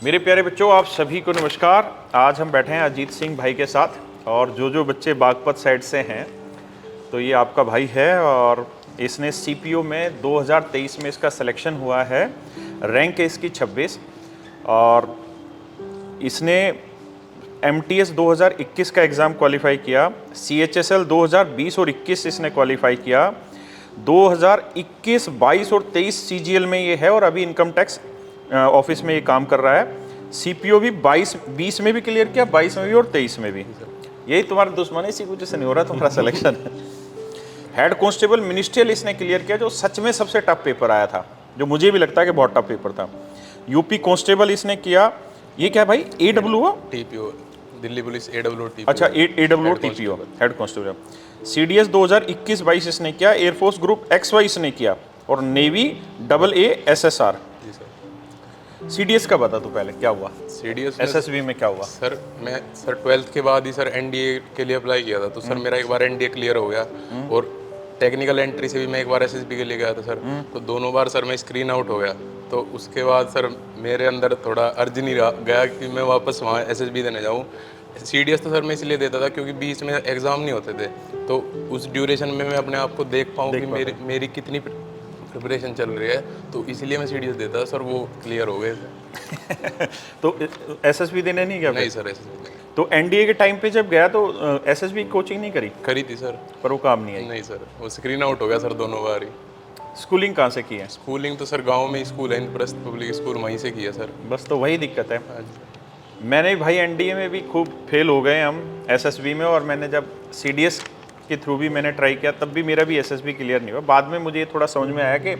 मेरे प्यारे बच्चों, आप सभी को नमस्कार। आज हम बैठे हैं अजीत सिंह भाई के साथ, और जो बच्चे बागपत साइड से हैं तो ये आपका भाई है, और इसने सीपीओ में 2023 में इसका सिलेक्शन हुआ है। रैंक है इसकी 26, और इसने एमटीएस 2021 का एग्ज़ाम क्वालिफाई किया। सीएचएसएल 2020 और 21 इसने क्वालिफाई किया। 2021, 22 और 23 सीजीएल में ये है, और अभी इनकम टैक्स ऑफिस में ये काम कर रहा है। सीपीओ भी 20 में भी क्लियर किया, 22 में भी और 23 में भी। यही तुम्हारा दुश्मन है, इसी वजह से नहीं हो रहा तुम्हारा सिलेक्शन। हेड कांस्टेबल मिनिस्ट्रियल इसने क्लियर किया, जो सच में सबसे टफ पेपर आया था, जो मुझे भी लगता है कि बहुत टफ पेपर था। यूपी कांस्टेबल इसने किया। ये क्या भाई, एडब्ल्यू टीपीओ, दिल्ली पुलिस एडब्ल्यू टीपीओ। अच्छा, एडब्ल्यू टीपीओ हेड कांस्टेबल। सीडीएस 2021-22 इसने किया। एयरफोर्स ग्रुप XY इसने किया, और नेवी AA SSR। सीडीएस का बता तू पहले, क्या हुआ सीडीएस एसएसबी में क्या हुआ? सर मैं 12th के बाद ही सर एनडीए के लिए अप्लाई किया था, तो सर मेरा एक बार एनडीए क्लियर हो गया, और टेक्निकल एंट्री से भी मैं एक बार एसएसबी के लिए गया था सर। तो दोनों बार सर मैं स्क्रीन आउट हो गया। तो उसके बाद सर मेरे अंदर थोड़ा अर्ज नहीं रहा गया कि मैं वापस वहाँ एसएसबी देने जाऊँ। सीडीएस तो सर मैं इसलिए देता था क्योंकि बीच में एग्ज़ाम नहीं होते थे, तो उस ड्यूरेशन में मैं अपने आप को देख पाऊँ कि मेरी कितनी प्रिपरेशन चल रही है, तो इसलिए मैं सीडीएस देता था सर। वो क्लियर हो गए तो एसएसबी देने नहीं गया? नहीं सर, एसएसबी तो एनडीए के टाइम पे जब गया तो एसएसबी कोचिंग नहीं करी थी सर, पर वो काम नहीं आई? नहीं सर, वो स्क्रीन आउट हो गया सर दोनों बार ही। स्कूलिंग कहाँ से की है? स्कूलिंग तो सर गांव में स्कूल है, इंद्रप्रस्थ पब्लिक स्कूल, वहीं से किया सर। बस तो वही दिक्कत है। मैंने भाई एनडीए में भी खूब फेल हो गए हम एसएसबी में, और मैंने जब सीडीएस के थ्रू भी मैंने ट्राई किया, तब भी मेरा भी एसएसबी क्लियर नहीं हुआ। बाद में मुझे थोड़ा समझ में आया कि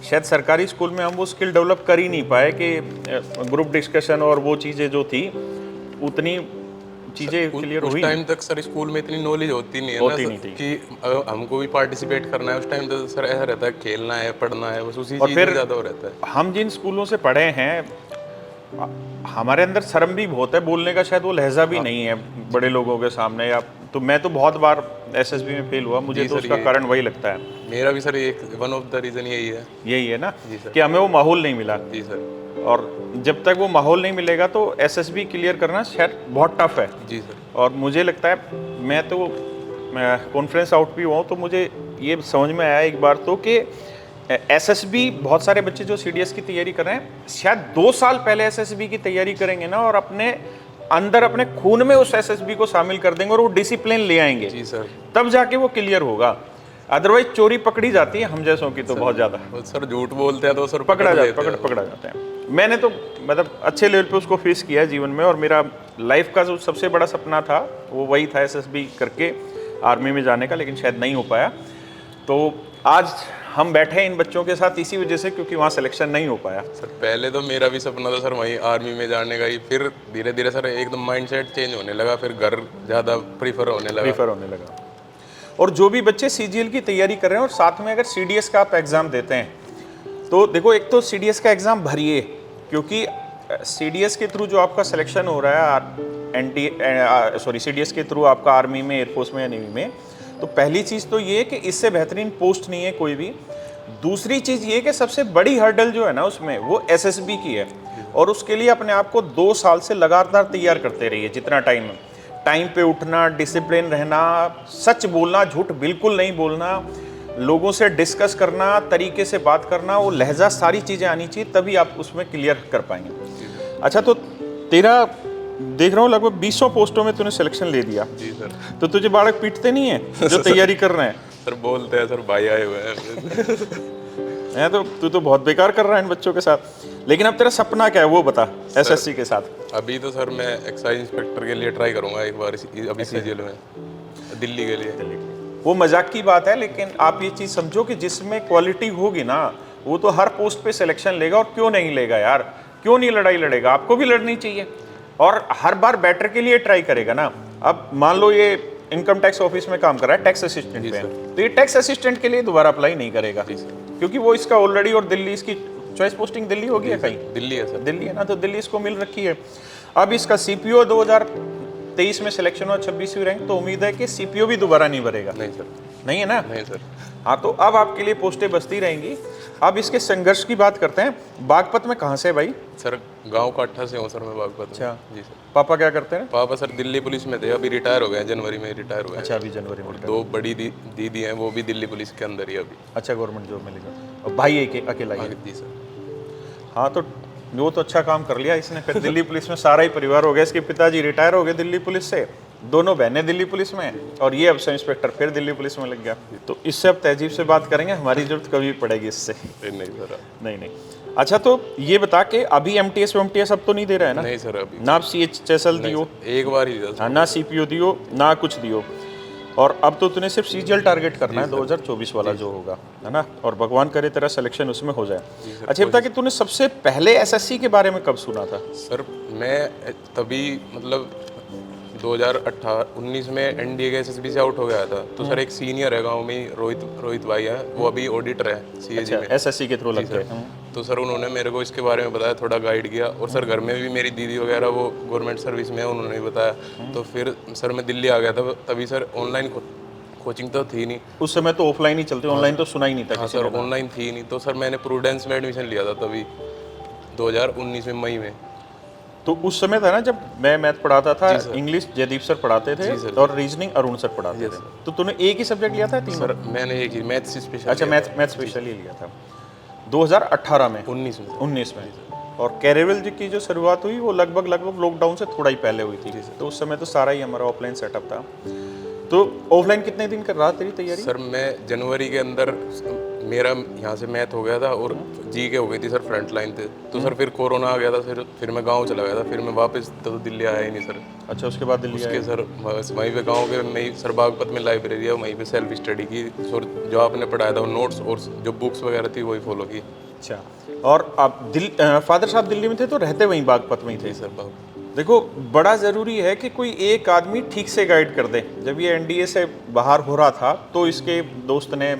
शायद सरकारी स्कूल में हम वो स्किल डेवलप कर ही नहीं पाए कि ग्रुप डिस्कशन और वो चीज़ें जो थी उतनी चीज़ें क्लियर हुई। उस टाइम तक सर स्कूल में इतनी नॉलेज होती नहीं है ना कि हमको भी पार्टिसिपेट करना है। उस टाइम तो सर ऐसा रहता है खेलना है, पढ़ना है, बस उसी चीज़ में ज़्यादा हो रहता है। हम जिन स्कूलों से पढ़े हैं, हमारे अंदर शर्म भी बहुत है बोलने का, शायद वो लहजा भी नहीं है बड़े लोगों के सामने। या तो मैं तो बहुत बार एसएसबी में फेल हुआ, मुझे तो उसका कारण वही लगता है। मेरा भी सर एक वन ऑफ द रीज़न यही है ना कि हमें वो माहौल नहीं मिला। जी सर। और जब तक वो माहौल नहीं मिलेगा तो एसएसबी क्लियर करना शायद बहुत टफ है। जी सर। और मुझे लगता है, मैं तो कॉन्फ्रेंस आउट भी हुआ हूँ, तो मुझे ये समझ में आया एक बार तो कि एसएसबी, बहुत सारे बच्चे जो सीडीएस की तैयारी कर रहे हैं, शायद 2 साल पहले एसएसबी की तैयारी करेंगे ना, और अपने अंदर अपने खून में उस एसएसबी को शामिल कर देंगे और वो डिसिप्लिन ले आएंगे। जी सर। तब जाके वो क्लियर होगा। अदरवाइज चोरी पकड़ी जाती है हम जैसों की तो बहुत ज्यादा। सर झूठ बोलते हैं तो सर पकड़ा जाते हैं। मैंने तो मतलब अच्छे लेवल पे उसको फेस किया जीवन में, और मेरा लाइफ का जो सबसे बड़ा सपना था वो वही था, एसएसबी करके आर्मी में जाने का, लेकिन शायद नहीं हो पाया। तो आज हम बैठे हैं इन बच्चों के साथ इसी वजह से, क्योंकि वहाँ सिलेक्शन नहीं हो पाया। सर पहले तो मेरा भी सपना था सर वहीं आर्मी में जाने का ही, फिर धीरे धीरे सर एकदम माइंडसेट चेंज होने लगा, फिर घर ज़्यादा प्रीफर होने लगा। और जो भी बच्चे सीजीएल की तैयारी कर रहे हैं और साथ में अगर सीडीएस का आप एग्ज़ाम देते हैं, तो देखो, एक तो सीडीएस का एग्ज़ाम भरिए, क्योंकि सीडीएस के थ्रू जो आपका सिलेक्शन हो रहा है, सीडीएस के थ्रू आपका आर्मी में, एयरफोर्स में या नेवी में, तो पहली चीज़ तो ये कि इससे बेहतरीन पोस्ट नहीं है कोई भी। दूसरी चीज़ ये कि सबसे बड़ी हर्डल जो है ना उसमें, वो एसएसबी की है, और उसके लिए अपने आप को 2 साल से लगातार तैयार करते रहिए। जितना टाइम पे उठना, डिसिप्लिन रहना, सच बोलना, झूठ बिल्कुल नहीं बोलना, लोगों से डिस्कस करना, तरीके से बात करना, वो लहजा, सारी चीज़ें आनी चाहिए, तभी आप उसमें क्लियर कर पाएंगे। अच्छा, तो तेरा देख रहा हूँ लगभग 200 पोस्टों में तूने सिलेक्शन ले दिया। जी सर। तो तुझे बालक पीटते नहीं है जो तैयारी कर रहे हैं? सर बोलते हैं सर भाई आए हुए हैं। तो तू तो बहुत बेकार कर रहा है इन बच्चों के साथ। लेकिन अब तेरा सपना क्या है वो बता एसएससी के साथ? अभी तो सर मैं एक्साइज इंस्पेक्टर के लिए ट्राई करूंगा एक बार अभी सीजीएल में, दिल्ली के लिए। वो मजाक की बात है, लेकिन आप ये चीज़ समझो कि जिसमें क्वालिटी होगी ना, वो तो हर पोस्ट पे सिलेक्शन लेगा। और क्यों नहीं लेगा यार, क्यों नहीं लड़ाई लड़ेगा? आपको भी लड़नी चाहिए, और हर बार बेटर के लिए ट्राई करेगा ना। अब मान लो ये इनकम टैक्स ऑफिस में काम कर रहा है टैक्स असिस्टेंट पे, तो ये टैक्स असिस्टेंट के लिए दोबारा अप्लाई नहीं करेगा, क्योंकि वो इसका ऑलरेडी, और दिल्ली इसकी चॉइस पोस्टिंग दिल्ली होगी या कहीं? दिल्ली है सर। दिल्ली है ना, तो दिल्ली इसको मिल रखी है। अब इसका सीपीओ 2023 में सिलेक्शन हुआ, 26वीं रैंक, तो उम्मीद है कि सीपीओ भी दोबारा नहीं भरेगा। नहीं सर। नहीं है ना? नहीं सर। हाँ, तो अब आपके लिए पोस्टें बचती रहेंगी। अब इसके संघर्ष की बात करते हैं। बागपत में कहाँ से है भाई? सर गांव काठा से हूँ सर मैं, बागपत में। अच्छा। जी सर। पापा क्या करते हैं? पापा सर दिल्ली पुलिस में थे, अभी रिटायर हो गए, जनवरी में रिटायर हुए हैं। अच्छा, अभी जनवरी में। दो बड़ी दीदी हैं, वो भी दिल्ली पुलिस के अंदर ही अभी। अच्छा, गवर्नमेंट जॉब मिलेगा। और भाई अकेला ही है? जी सर। हाँ, तो वो तो अच्छा काम कर लिया इसने, फिर दिल्ली पुलिस में सारा ही परिवार हो गया। इसके पिताजी रिटायर हो गए दिल्ली पुलिस से, दोनों बहनें दिल्ली पुलिस में, और ये अब सब इंस्पेक्टर फिर दिल्ली पुलिस में लग गया। तो इससे अब तहजीब से बात करेंगे, हमारी जरूरत कभी पड़ेगी इससे। नहीं सर। नहीं। अच्छा, तो ये बता के अभी एमटीएस अब तो नहीं दे रहा है ना? नहीं सर, अभी ना CHSL दियो, एक बार ही दिया सर। हाँ, ना CPO दियो, ना कुछ दियो। और अब तो तूने सिर्फ CGL टारगेट करना है 2024 वाला जो होगा, है ना? और भगवान करे तेरा सिलेक्शन उसमें हो जाए। अच्छा, बता कि तूने सबसे पहले SSC के बारे में कब सुना था? सर मैं तभी मतलब 2019 में एनडीए के SSB से आउट हो गया था। तो सर एक सीनियर है गांव में, रोहित भाई है, वो अभी ऑडिटर है CAG में। SSC के थ्रू लग गए? तो सर उन्होंने मेरे को इसके बारे में बताया, थोड़ा गाइड किया। और सर घर में भी मेरी दीदी वगैरह वो गवर्नमेंट सर्विस में है, उन्होंने भी बताया। तो फिर सर मैं दिल्ली आ गया था, तभी सर ऑनलाइन कोचिंग तो थी नहीं उस समय, तो ऑफलाइन ही चलती, ऑनलाइन तो सुना ही नहीं था। हाँ सर, ऑनलाइन थी नहीं। तो सर मैंने प्रूडेंस में एडमिशन लिया था तभी 2019 में मई में। तो उस समय था ना जब मैं मैथ पढ़ाता था, इंग्लिश जयदीप सर पढ़ाते थे और रीजनिंग अरुण सर पढ़ाते थे। तो तूने एक ही सब्जेक्ट लिया था तीनों? सर मैंने एक ही मैथ्स स्पेशल। अच्छा, मैथ स्पेशल ही लिया था 2018 में? 19 में। और कैरेवल जी की जो शुरुआत हुई वो लगभग लॉकडाउन से थोड़ा ही पहले हुई थी। तो उस समय तो सारा ही हमारा ऑफलाइन सेटअप था। तो ऑफलाइन कितने दिन कर रहा तेरी तैयारी? सर मैं जनवरी के अंदर मेरा यहाँ से मैथ हो गया था और GK हो गई थी सर फ्रंट लाइन पे। तो सर फिर कोरोना आ गया था, फिर मैं गांव चला गया था। फिर मैं वापस तो दिल्ली आया ही नहीं सर। अच्छा, उसके बाद दिल्ली उसके सर वहीं पे गांव के में सर बागपत में लाइब्रेरी है, वहीं पे सेल्फ स्टडी की और जो आपने पढ़ाया था नोट्स और जो बुक्स वगैरह थी वही फॉलो की। अच्छा, और आप फादर साहब दिल्ली में थे तो रहते वहीं बागपत में ही थे? सर देखो, बड़ा ज़रूरी है कि कोई एक आदमी ठीक से गाइड कर दे। जब ये एनडीए से बाहर हो रहा था तो इसके दोस्त ने,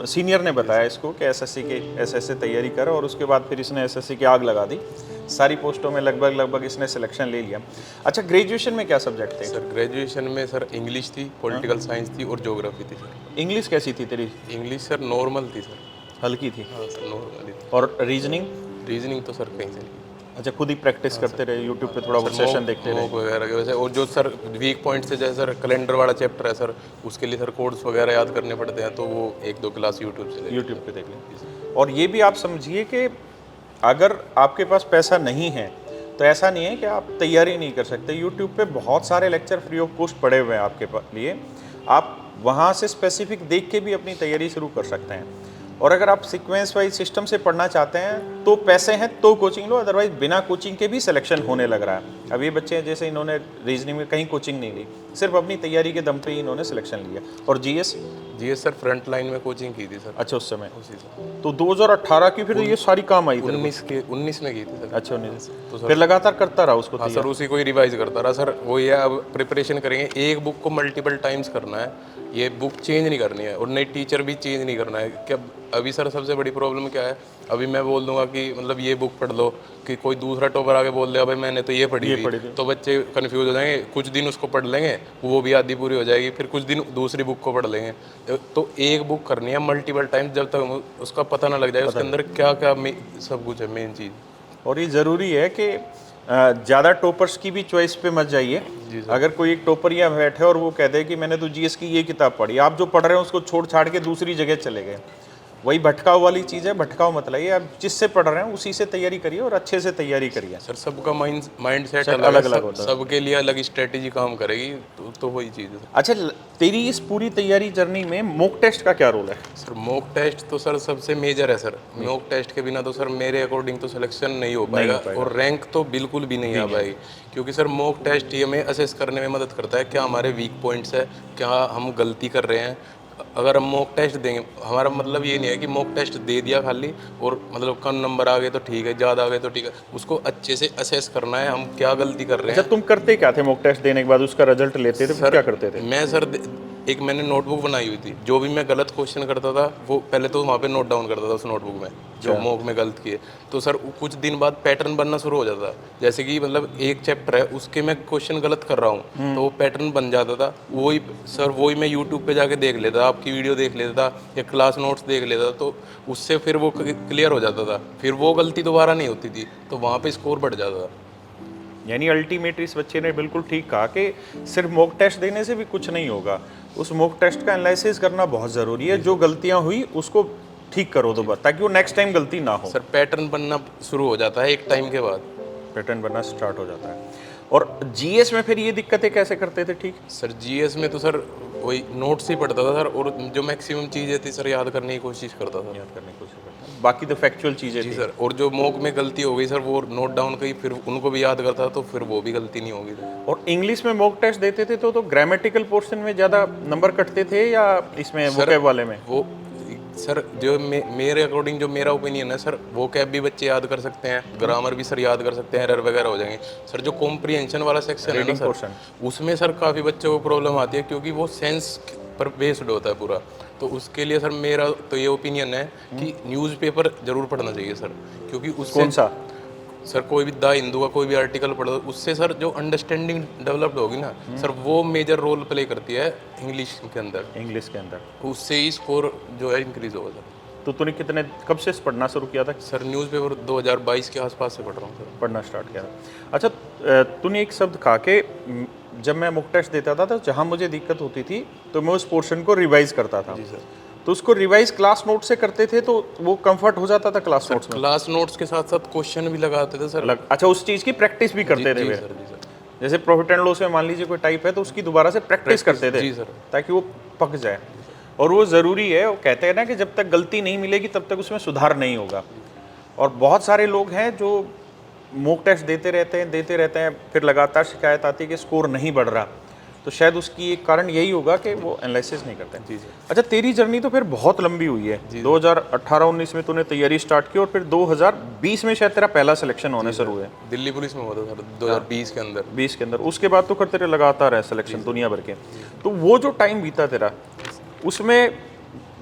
सीनियर ने बताया इसको कि SSC के ऐसे तैयारी कर, और उसके बाद फिर इसने SSC की आग लगा दी। सारी पोस्टों में लगभग इसने सिलेक्शन ले लिया। अच्छा, ग्रेजुएशन में क्या सब्जेक्ट थे? सर ग्रेजुएशन में सर इंग्लिश थी, पॉलिटिकल साइंस थी और ज्योग्राफी थी सर। इंग्लिश कैसी थी तेरी? इंग्लिश सर नॉर्मल थी सर। हल्की थी? हाँ सर, नॉर्मल थी। और रीजनिंग? रीजनिंग तो सर कहीं से नहीं। अच्छा, खुद ही प्रैक्टिस करते रहे, यूट्यूब पे थोड़ा बहुत सेशन देखते रहे वगैरह के वजह से। और जो सर वीक पॉइंट से, जैसे सर कैलेंडर वाला चैप्टर है सर, उसके लिए सर कोड्स वगैरह याद करने पड़ते हैं, तो वो 1-2 क्लास यूट्यूब पे देख लें। और ये भी आप समझिए कि अगर आपके पास पैसा नहीं है तो ऐसा नहीं है कि आप तैयारी नहीं कर सकते। यूट्यूब पे बहुत सारे लेक्चर फ्री ऑफ कॉस्ट पड़े हुए हैं आपके लिए, आप वहाँ से स्पेसिफिक देख के भी अपनी तैयारी शुरू कर सकते हैं। और अगर आप सीक्वेंस वाइज सिस्टम से पढ़ना चाहते हैं तो पैसे हैं तो कोचिंग लो, अदरवाइज बिना कोचिंग के भी सिलेक्शन होने लग रहा है। अब ये बच्चे हैं, जैसे इन्होंने रीजनिंग में कहीं कोचिंग नहीं ली, सिर्फ अपनी तैयारी के दम पे ही इन्होंने सिलेक्शन लिया। और जीएस सर फ्रंट लाइन में कोचिंग की थी सर। अच्छा, उस समय उसी से तो 2018 की फिर ये सारी काम आई? 19 में की थी सर। अच्छा, 19 तो फिर लगातार करता रहा उसको? हाँ सर, उसी को ही रिवाइज करता रहा सर। वो ये अब प्रिपरेशन करेंगे, एक बुक को मल्टीपल टाइम्स करना है, ये बुक चेंज नहीं करनी है और नई टीचर भी चेंज नहीं करना है। क्या अभी सर सबसे बड़ी प्रॉब्लम क्या है, अभी मैं बोल दूंगा कि मतलब ये बुक पढ़ लो, कि कोई दूसरा टॉपर आके बोल दे भाई मैंने तो ये पढ़ी थी, तो बच्चे कंफ्यूज हो जाएंगे। कुछ दिन उसको पढ़ लेंगे, वो भी आधी पूरी हो जाएगी, फिर कुछ दिन दूसरी बुक को पढ़ लेंगे। तो एक बुक करनी है मल्टीपल टाइम्स, जब तक उसका पता ना लग जाए उसके अंदर क्या क्या सब कुछ है मेन चीज़। और ये ज़रूरी है कि ज़्यादा टॉपर्स की भी चॉइस पे मत जाइए। अगर कोई एक टॉपर यहाँ बैठे और वो कह दे कि मैंने तो जीएस की ये किताब पढ़ी, आप जो पढ़ रहे हैं उसको छोड़ छाड़ के दूसरी जगह चले गए, वही भटकाव वाली चीज़ है। भटकाव मत लाइए, आप जिससे पढ़ रहे हैं उसी से तैयारी करिए और अच्छे से तैयारी करिए। सर सबका माइंड सेट अलग अलग होता है, सबके लिए अलग स्ट्रेटेजी काम करेगी, तो वही चीज़ है। अच्छा, तेरी इस पूरी तैयारी जर्नी में मॉक टेस्ट का क्या रोल है? सर मॉक टेस्ट तो सर सबसे मेजर है सर। मॉक टेस्ट के बिना तो सर मेरे अकॉर्डिंग तो सिलेक्शन नहीं हो पाएगा और रैंक तो बिल्कुल भी नहीं आ पाएगी, क्योंकि सर मॉक टेस्ट ये हमें असेस करने में मदद करता है क्या हमारे वीक पॉइंट्स है, क्या हम गलती कर रहे हैं। अगर हम मॉक टेस्ट देंगे, हमारा मतलब ये नहीं है कि मॉक टेस्ट दे दिया खाली और मतलब कम नंबर आ गए तो ठीक है, ज़्यादा आ गए तो ठीक है, उसको अच्छे से असेस करना है हम क्या गलती कर रहे हैं। तुम करते क्या थे मॉक टेस्ट देने के बाद? उसका रिजल्ट लेते थे, क्या करते थे? मैं सर एक मैंने नोटबुक बनाई हुई थी, जो भी मैं गलत क्वेश्चन करता था वो पहले तो वहाँ पे नोट डाउन करता था उस नोटबुक में, जो मॉक में गलत किए। तो सर कुछ दिन बाद पैटर्न बनना शुरू हो जाता, जैसे कि मतलब एक चैप्टर है उसके मैं क्वेश्चन गलत कर रहा हूँ तो वो पैटर्न बन जाता था। वही सर वही मैं यूट्यूब पे जाके देख लेता, आपकी वीडियो देख लेता था या क्लास नोट्स देख लेता, तो उससे फिर वो क्लियर हो जाता था, फिर वो गलती दोबारा नहीं होती थी, तो वहाँ पे स्कोर बढ़ जाता था। यानी अल्टीमेटली इस बच्चे ने बिल्कुल ठीक कहा कि सिर्फ मॉक टेस्ट देने से भी कुछ नहीं होगा, उस मॉक टेस्ट का एनालिसिस करना बहुत ज़रूरी है। जो गलतियां हुई उसको ठीक करो दोबारा, ताकि वो नेक्स्ट टाइम गलती ना हो। सर पैटर्न बनना शुरू हो जाता है एक टाइम के बाद, पैटर्न बनना स्टार्ट हो जाता है। और जीएस में फिर ये दिक्कतें कैसे करते थे ठीक? सर जीएस में तो सर वही नोट्स ही पढ़ता था सर, और जो मैक्सिमम चीज़ें थी सर याद करने की कोशिश करता था। याद करने की कोशिश करता था, बाकी तो फैक्चुअल चीज़ें जी थी। सर, और जो मॉक में गलती हो गई सर वो नोट डाउन की, फिर उनको भी याद करता तो फिर वो भी गलती नहीं होगी। और इंग्लिश में मॉक टेस्ट देते थे तो ग्रामेटिकल पोर्शन में ज़्यादा नंबर कटते थे या इसमें वोकैब वाले में? वो सर जो मेरे अकॉर्डिंग जो मेरा ओपिनियन है सर, वो कैब भी बच्चे याद कर सकते हैं, ग्रामर भी सर याद कर सकते हैं, एरर वगैरह हो जाएंगे। सर जो कॉम्प्रिहेंशन वाला सेक्शन है ना सर, उसमें सर काफ़ी बच्चों को प्रॉब्लम आती है, क्योंकि वो सेंस पर बेस्ड होता है पूरा। तो उसके लिए सर मेरा तो ये ओपिनियन है कि न्यूज़पेपर जरूर पढ़ना चाहिए सर, क्योंकि उससे कौन सा? सर कोई भी द हिंदू का कोई भी आर्टिकल पढ़ो, उससे सर जो अंडरस्टैंडिंग डेवलप्ड होगी ना सर, वो मेजर रोल प्ले करती है इंग्लिश के अंदर। इंग्लिश के अंदर उससे ही स्कोर जो है इंक्रीज होगा सर। तो तूने कब से पढ़ना शुरू किया था? सर न्यूज़पेपर 2022 के आसपास से पढ़ रहा हूँ सर। पढ़ना स्टार्ट किया था। अच्छा, तूने एक शब्द कहा कि जब मैं मॉक टेस्ट देता था तो जहाँ मुझे दिक्कत होती थी तो मैं उस पोर्शन को रिवाइज करता था। जी सर। तो उसको रिवाइज क्लास नोट से करते थे तो वो कंफर्ट हो जाता था क्लास नोट्स में? क्लास नोट्स के साथ साथ क्वेश्चन भी लगाते थे सर। अच्छा, उस चीज़ की प्रैक्टिस भी करते थे? जी सर, जी सर। जैसे प्रॉफिट एंड लॉस में मान लीजिए कोई टाइप है तो उसकी दोबारा से प्रैक्टिस करते थे? जी सर। ताकि वो पक जाए। और वो ज़रूरी है, वो कहते हैं ना कि जब तक गलती नहीं मिलेगी तब तक उसमें सुधार नहीं होगा। और बहुत सारे लोग हैं जो मॉक टेस्ट देते रहते हैं, फिर लगातार शिकायत आती है कि स्कोर नहीं बढ़ रहा। तो शायद उसकी एक कारण यही होगा कि वो एनालिसिस नहीं करते हैं। जी सर। अच्छा, तेरी जर्नी तो फिर बहुत लंबी हुई है। 2018-19 में तूने तैयारी स्टार्ट की और फिर 2020 में शायद तेरा पहला सिलेक्शन होने शुरू हुआ है। दिल्ली पुलिस में हुआ था सर 2020 के अंदर। 20 के अंदर। उसके बाद तो तेरे लगातार है सिलेक्शन दुनिया भर के। तो वो जो टाइम बीता तेरा, उसमें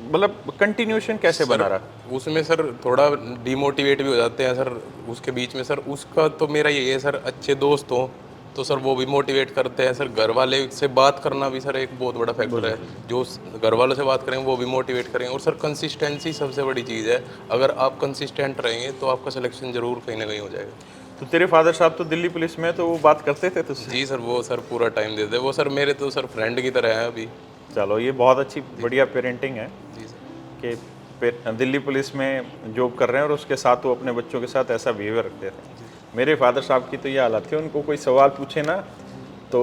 मतलब कंटिन्यूएशन कैसे बना रहा? उसमें सर थोड़ा डिमोटिवेट भी हो जाते हैं सर उसके बीच में सर। उसका तो मेरा यही है सर, अच्छे दोस्त हो तो सर वो भी मोटिवेट करते हैं सर। घर वाले से बात करना भी सर एक बहुत बड़ा फैक्टर है, जो घर वालों से बात करेंगे वो भी मोटिवेट करेंगे। और सर कंसिस्टेंसी सबसे बड़ी चीज़ है, अगर आप कंसिस्टेंट रहेंगे तो आपका सिलेक्शन जरूर कहीं ना कहीं हो जाएगा। तो तेरे फादर साहब तो दिल्ली पुलिस में, तो वो बात करते थे तुझसे? जी सर, वो सर पूरा टाइम देते, वो सर मेरे तो सर फ्रेंड की तरह है अभी। चलो, ये बहुत अच्छी बढ़िया पेरेंटिंग है जी सर, कि दिल्ली पुलिस में जॉब कर रहे हैं और उसके साथ वो अपने बच्चों के साथ ऐसा बिहेवियर रखते थे। मेरे फादर साहब की तो ये हालत थी, उनको कोई सवाल पूछे ना तो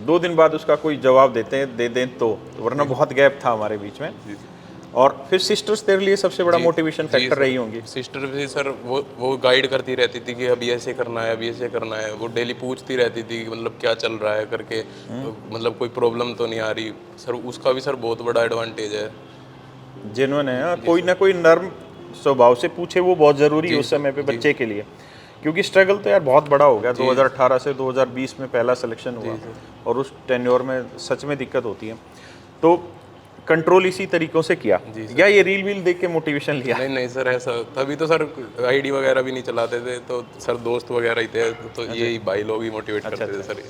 2 दिन बाद उसका कोई जवाब दे दें तो, वरना बहुत गैप था हमारे बीच में। और फिर सिस्टर्स तेरे लिए सबसे बड़ा मोटिवेशन फैक्टर रही होंगी? सिस्टर भी सर वो गाइड करती रहती थी कि अभी ऐसे करना है, अभी ऐसे करना है। वो डेली पूछती रहती थी कि मतलब क्या चल रहा है करके, तो मतलब कोई प्रॉब्लम तो नहीं आ रही सर। उसका भी सर बहुत बड़ा एडवांटेज है। जेन्युइन है, कोई ना कोई नर्म स्वभाव से पूछे, वो बहुत ज़रूरी है उस समय पे बच्चे के लिए। क्योंकि स्ट्रगल तो यार बहुत बड़ा हो गया। 2018 से 2020 में पहला सिलेक्शन हुआ और उस टेन्योर में सच में दिक्कत होती है। तो कंट्रोल इसी तरीकों से किया या ये रील वील देख के मोटिवेशन लिया? नहीं सर, ऐसा तभी तो सर आईडी वगैरह भी नहीं चलाते थे, तो सर दोस्त वगैरह ही थे, तो यही भाई लोग ही मोटिवेट करते थे सर।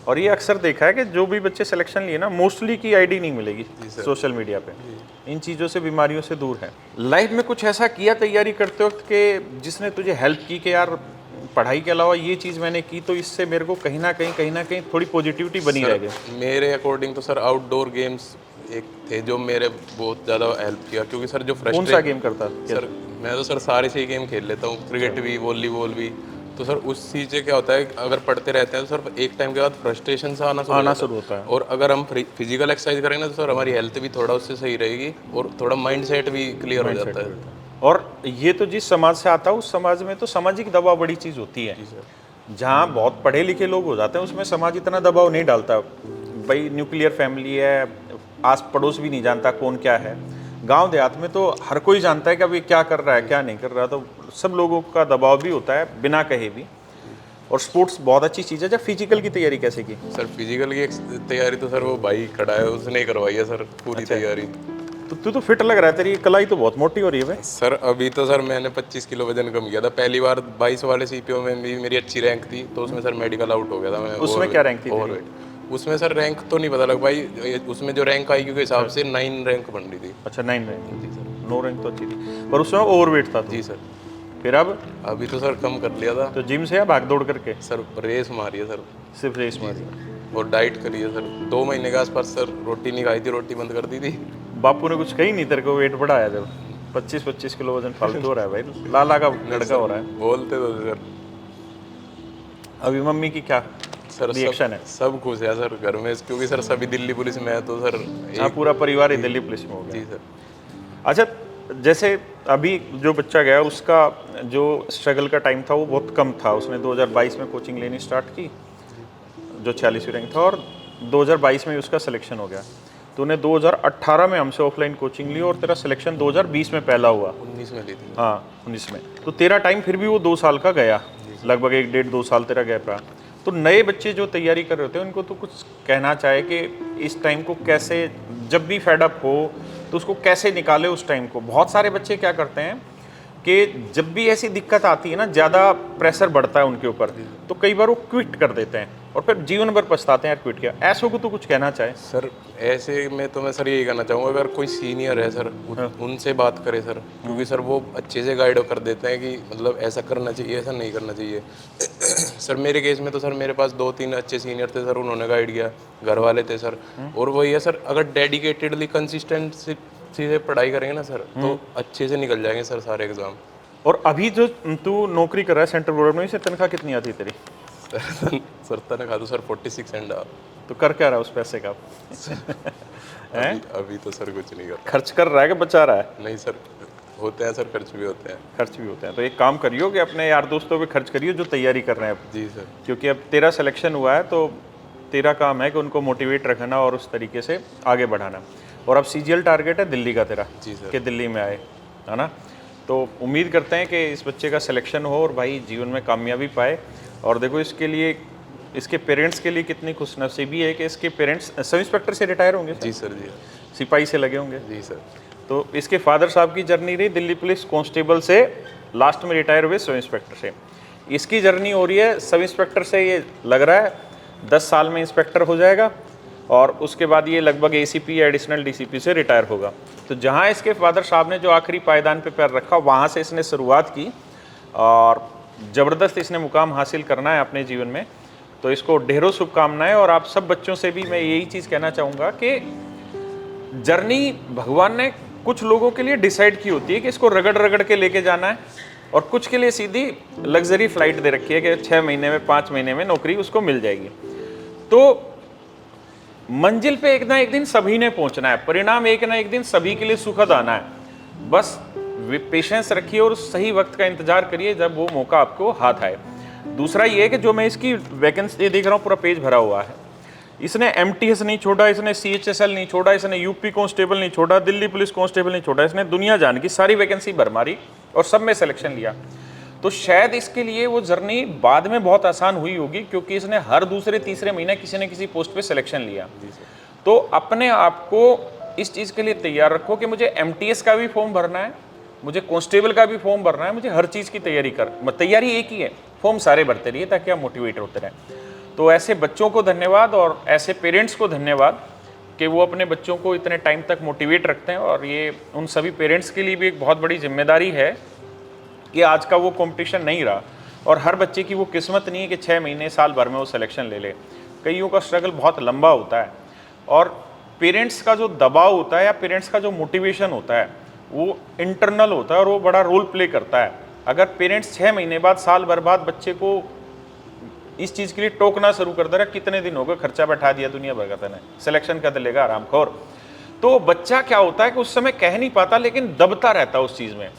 और ये अक्सर देखा है कि जो भी बच्चे सिलेक्शन लिए ना, मोस्टली की आईडी नहीं मिलेगी सोशल मीडिया पे। इन चीज़ों से, बीमारियों से दूर है। लाइफ में कुछ ऐसा किया तैयारी करते वक्त के जिसने तुझे हेल्प की कि यार पढ़ाई के अलावा ये चीज़ मैंने की तो इससे मेरे को कहीं ना कहीं थोड़ी पॉजिटिविटी बनी रह गई? मेरे अकॉर्डिंग तो सर आउटडोर गेम्स एक थे जो मेरे बहुत ज़्यादा हेल्प किया, क्योंकि सर जो कौन सा गेम करता सर? मैं तो सर सारे से ही गेम खेल लेता हूँ, क्रिकेट भी, वॉलीबॉल भी। तो सर उस चीज़ से क्या होता है, अगर पढ़ते रहते हैं तो सर एक टाइम के बाद फ्रस्ट्रेशन सा आना शुरू होता है। और अगर हम फिजिकल एक्सरसाइज करेंगे तो सर हमारी हेल्थ भी थोड़ा उससे सही रहेगी और थोड़ा माइंड सेट भी क्लियर हो जाता है। और ये तो जिस समाज से आता है उस समाज में तो सामाजिक दबाव बड़ी चीज़ होती है। जहाँ बहुत पढ़े लिखे लोग हो जाते हैं उसमें समाज इतना दबाव नहीं डालता। भाई न्यूक्लियर फैमिली है, आस पड़ोस भी नहीं जानता कौन क्या है। गांव देहात में तो हर कोई जानता है कि अब ये क्या कर रहा है क्या नहीं कर रहा, तो सब लोगों का दबाव भी होता है बिना कहे भी। और स्पोर्ट्स बहुत अच्छी चीज़ है। जब फिजिकल की तैयारी कैसे की? सर फिजिकल की तैयारी तो सर वो भाई खड़ा है, उसने ही करवाई है सर पूरी तैयारी। तो तू तो फिट लग रहा है, तेरी कलाई तो बहुत मोटी हो रही है भाई। सर अभी तो सर मैंने 25 किलो वजन कम किया था। पहली बार 22 वाले सीपीओ में भी मेरी अच्छी रैंक थी, तो उसमें सर मेडिकल आउट हो गया था मैं। उसमें क्या रैंक थी तेरी? उसमें सर रैंक तो नहीं पता लग भाई, उसमें जो रैंक आई के हिसाब से 9 रैंक बन रही थी। अच्छा 9 रैंक। जी सर, 9 रैंक तो अच्छी थी, पर उसमें ओवरवेट था। जी सर। फिर अब अभी तो सर कम कर लिया था। तो जिम से या भाग दौड़ करके? सर रेस मारी है सर, सिर्फ रेस मारी? और डाइट करी है सर। 2 महीने के आसपास सर रोटी नहीं खाई थी, रोटी बंद कर दी थी। बापू ने कुछ कही नहीं तेरे को वेट बढ़ाया जब? 25-25 किलो वजन फालतू हो रहा है भाई, लाला का लड़का हो रहा है। बोलते तो सर। अभी मम्मी की क्या सर रिएक्शन है? सब खुश है सर घर में, क्योंकि सर सभी दिल्ली पुलिस में है, तो सर हाँ पूरा परिवार ही दिल्ली पुलिस में हो गया। जी सर। अच्छा, जैसे अभी जो बच्चा गया उसका जो स्ट्रगल का टाइम था वो बहुत कम था। उसने 2022 में कोचिंग लेनी स्टार्ट की, जो 46वीं रैंक था, और 2022 में उसका सिलेक्शन हो गया। तूने 2018 में हमसे ऑफलाइन कोचिंग ली और तेरा सिलेक्शन 2020 में पहला हुआ। 19 में ली थी। हाँ 19 में। तो तेरा टाइम फिर भी वो 2 साल का गया, लगभग 1-1.5-2 साल तेरा गैप रहा। तो नए बच्चे जो तैयारी कर रहे होते हैं उनको तो कुछ कहना चाहे कि इस टाइम को कैसे, जब भी फेडअप हो तो उसको कैसे निकाले उस टाइम को। बहुत सारे बच्चे क्या करते हैं कि जब भी ऐसी दिक्कत आती है ना, ज़्यादा प्रेशर बढ़ता है उनके ऊपर, तो कई बार वो क्विट कर देते हैं और फिर जीवन भर पछताते हैं यार क्विट किया। ऐसों को तो कुछ कहना चाहे? सर ऐसे में तो मैं सर यही कहना चाहूँगा, अगर कोई सीनियर है सर उनसे बात करे सर, क्योंकि सर वो अच्छे से गाइड कर देते हैं कि मतलब ऐसा करना चाहिए, ऐसा नहीं करना चाहिए। सर मेरे केस में तो सर मेरे पास 2-3 अच्छे सीनियर थे सर, उन्होंने गाइड किया, घर वाले थे सर। और वही है सर, अगर डेडिकेटेडली कंसिस्टेंसी से पढ़ाई करेंगे ना सर, तो अच्छे से निकल जाएंगे सर सारे एग्जाम। और अभी जो तू नौकरी कर रहा है सेंट्रल गवर्नमेंट में, इससे तनख्वाह कितनी आती है तेरी? सर तनख्वाह तो सर 46 एंड। तो कर क्या रहा है उस पैसे का? अभी तो सर कुछ नहीं कर। खर्च कर रहा है कि बचा रहा है? नहीं सर, होते हैं सर, खर्च भी होते हैं। खर्च भी होते हैं। तो एक काम करियो कि अपने यार दोस्तों पे खर्च करियो जो तैयारी कर रहे हैं अब। जी सर। क्योंकि अब तेरा सिलेक्शन हुआ है तो तेरा काम है कि उनको मोटिवेट रखना और उस तरीके से आगे बढ़ाना। और अब सीजीएल टारगेट है दिल्ली का तेरा? जी सर। कि दिल्ली में आए, है ना? तो उम्मीद करते हैं कि इस बच्चे का सिलेक्शन हो और भाई जीवन में कामयाबी पाए। और देखो इसके लिए, इसके पेरेंट्स के लिए कितनी खुशनसीबी है कि इसके पेरेंट्स सब इंस्पेक्टर से रिटायर होंगे। जी सर। जी सिपाही से लगे होंगे। जी सर। तो इसके फादर साहब की जर्नी रही दिल्ली पुलिस कांस्टेबल से, लास्ट में रिटायर हुए सब इंस्पेक्टर से। इसकी जर्नी हो रही है सब इंस्पेक्टर से, ये लग रहा है 10 साल में इंस्पेक्टर हो जाएगा और उसके बाद ये लगभग एसीपी या एडिशनल डीसीपी से रिटायर होगा। तो जहाँ इसके फादर साहब ने जो आखिरी पायदान पे पैर रखा, वहाँ से इसने शुरुआत की और ज़बरदस्त इसने मुकाम हासिल करना है अपने जीवन में। तो इसको ढेरों शुभकामनाएं। और आप सब बच्चों से भी मैं यही चीज़ कहना चाहूँगा कि जर्नी भगवान ने कुछ लोगों के लिए डिसाइड की होती है कि इसको रगड़ रगड़ के लेके जाना है, और कुछ के लिए सीधी लग्जरी फ्लाइट दे रखी है कि 6 महीने में 5 महीने में नौकरी उसको मिल जाएगी। तो मंजिल पे एक ना एक दिन सभी ने पहुंचना है, परिणाम एक ना एक दिन सभी के लिए सुखद आना है। बस पेशेंस रखिए और सही वक्त का इंतजार करिए जब वो मौका आपको हाथ आए। दूसरा ये है कि जो मैं इसकी वैकेंसी देख रहा हूँ पूरा पेज भरा हुआ है, इसने एमटीएस नहीं छोड़ा, इसने सीएचएसएल नहीं छोड़ा, इसने यूपी कांस्टेबल नहीं छोड़ा, दिल्ली पुलिस कांस्टेबल नहीं छोड़ा, इसने दुनिया जान की सारी वैकेंसी भर मारी और सब में सिलेक्शन लिया। तो शायद इसके लिए वो जर्नी बाद में बहुत आसान हुई होगी, क्योंकि इसने हर दूसरे तीसरे महीने किसी न किसी पोस्ट पे सिलेक्शन लिया। तो अपने आप को इस चीज़ के लिए तैयार रखो कि मुझे एमटीएस का भी फॉर्म भरना है, मुझे कांस्टेबल का भी फॉर्म भरना है, मुझे हर चीज़ की तैयारी तैयारी एक ही है, फॉर्म सारे भरते रहिए ताकि आप मोटिवेट होते रहें। तो ऐसे बच्चों को धन्यवाद और ऐसे पेरेंट्स को धन्यवाद कि वो अपने बच्चों को इतने टाइम तक मोटिवेट रखते हैं। और ये उन सभी पेरेंट्स के लिए भी एक बहुत बड़ी जिम्मेदारी है कि आज का वो कंपटीशन नहीं रहा और हर बच्चे की वो किस्मत नहीं है कि 6 महीने साल भर में वो सिलेक्शन ले ले। कईयों का स्ट्रगल बहुत लंबा होता है और पेरेंट्स का जो दबाव होता है या पेरेंट्स का जो मोटिवेशन होता है वो इंटरनल होता है और वो बड़ा रोल प्ले करता है। अगर पेरेंट्स 6 महीने बाद, साल भर बाद बच्चे को इस चीज़ के लिए टोकना शुरू कर दे रहा, कितने दिन हो गए खर्चा बैठा दिया दुनिया भर का, तने सिलेक्शन कर लेगा आरामखोर, तो बच्चा क्या होता है कि उस समय कह नहीं पाता लेकिन दबता रहता है उस चीज़ में।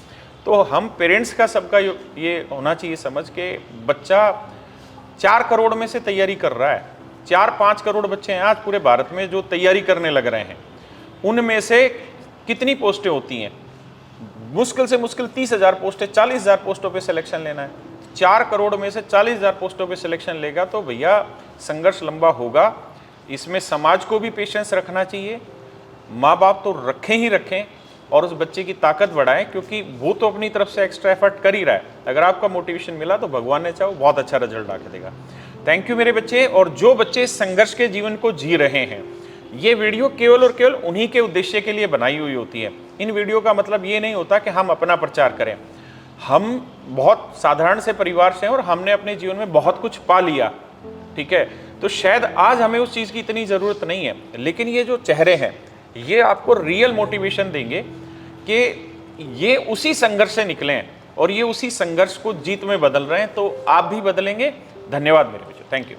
तो हम पेरेंट्स का सबका ये होना चाहिए समझ के, बच्चा 4 करोड़ में से तैयारी कर रहा है, 4-5 करोड़ बच्चे हैं आज पूरे भारत में जो तैयारी करने लग रहे हैं। उनमें से कितनी पोस्टें होती हैं? मुश्किल से मुश्किल 30,000 पोस्टें, 40,000 पोस्टों पे सिलेक्शन लेना है। 4 करोड़ में से 40,000 पोस्टों पे सिलेक्शन लेगा तो भैया संघर्ष लंबा होगा। इसमें समाज को भी पेशेंस रखना चाहिए, माँ बाप तो रखें ही रखें और उस बच्चे की ताकत बढ़ाएं, क्योंकि वो तो अपनी तरफ से एक्स्ट्रा एफर्ट कर ही रहा है। अगर आपका मोटिवेशन मिला तो भगवान ने चाहो बहुत अच्छा रिजल्ट आके देगा। थैंक यू मेरे बच्चे। और जो बच्चे इस संघर्ष के जीवन को जी रहे हैं, ये वीडियो केवल और केवल उन्हीं के उद्देश्य के लिए बनाई हुई होती है। इन वीडियो का मतलब ये नहीं होता कि हम अपना प्रचार करें। हम बहुत साधारण से परिवार से हैं और हमने अपने जीवन में बहुत कुछ पा लिया, ठीक है, तो शायद आज हमें उस चीज़ की इतनी ज़रूरत नहीं है, लेकिन ये जो चेहरे हैं ये आपको रियल मोटिवेशन देंगे कि ये उसी संघर्ष से निकले हैं और ये उसी संघर्ष को जीत में बदल रहे हैं। तो आप भी बदलेंगे। धन्यवाद मेरे बच्चों। Thank you.